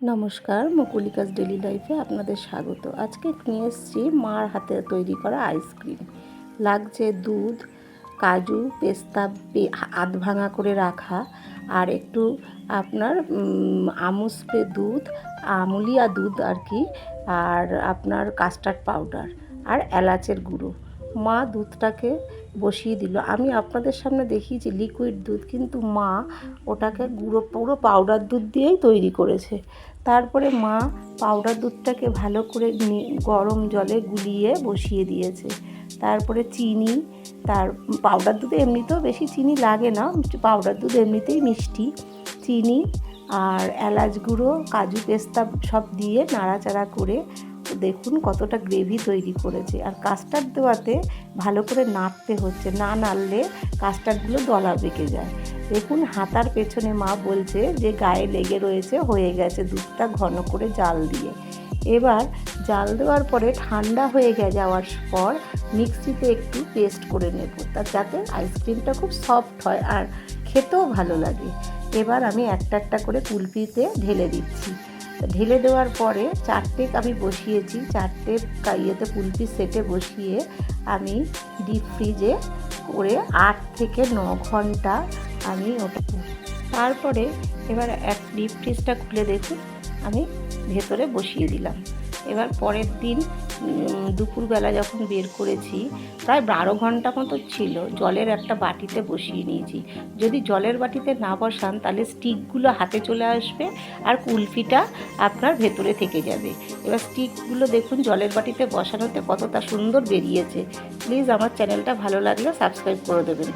নমস্কার, মকুলিকাস ডেলি লাইফে আপনাদের স্বাগত। আজকে নিয়ে এসেছি মার হাতে তৈরি করা আইসক্রিম। লাগছে দুধ, কাজু, পেস্তা আধ ভাঙা করে রাখা, আর একটু আপনার আমুল দুধ, আমুলিয়া দুধ আর কি, আর আপনার কাস্টার্ড পাউডার আর এলাচের গুঁড়ো। মা দুধটাকে বসিয়ে দিল। আমি আপনাদের সামনে দেখিয়েছি লিকুইড দুধ, কিন্তু মা ওটাকে গুঁড়ো পুরো পাউডার দুধ দিয়েই তৈরি করেছে। তারপরে মা পাউডার দুধটাকে ভালো করে গরম জলে গুলিয়ে বসিয়ে দিয়েছে। তারপরে চিনি, তার পাউডার দুধে এমনিতেও বেশি চিনি লাগে না, পাউডার দুধ এমনিতেই মিষ্টি। চিনি আর এলাচ গুঁড়ো, কাজু, পেস্তা সব দিয়ে নাড়াচাড়া করে দেখুন কতটা গ্রেভি তৈরি করেছে। আর কাস্টার্ড দেওয়াতে ভালো করে নাড়তে হচ্ছে, না নাড়লে কাস্টার্ডগুলো দলা পেকে যায়। দেখুন হাতার পেছনে মা বলছে যে গায়ে লেগে রয়েছে, হয়ে গেছে দুধটা ঘন করে জাল দিয়ে। এবার জাল দেওয়ার পরে ঠান্ডা হয়ে যাওয়ার পর মিক্সিতে একটু পেস্ট করে নেব, যাতে আইসক্রিমটা খুব সফট হয় আর খেতেও ভালো লাগে। এবার আমি একটা একটা করে কুলপিতে ঢেলে দিচ্ছি। ঢেলে দেওয়ার পরে চারটে আমি বসিয়েছি, চারটে ইয়েতে কুলপি সেটে বসিয়ে আমি ডিপ ফ্রিজে করে 8 থেকে 9 ঘন্টা আমি ওটা। তারপরে এবার ডিপ ফ্রিজটা খুলে দেখুন আমি ভেতরে বসিয়ে দিলাম। এবার পরের দিন দুপুরবেলা যখন বের করেছি, প্রায় 12 ঘন্টা মতো ছিল, জলের একটা বাটিতে বসিয়ে নিয়েছি। যদি জলের বাটিতে না বসান তাহলে স্টিকগুলো হাতে চলে আসবে আর কুলফিটা আপনার ভেতরে থেকে যাবে। এবার স্টিকগুলো দেখুন জলের বাটিতে বসানোতে কতটা সুন্দর বেরিয়েছে। প্লিজ আমার চ্যানেলটা ভালো লাগলে সাবস্ক্রাইব করে দেবেন।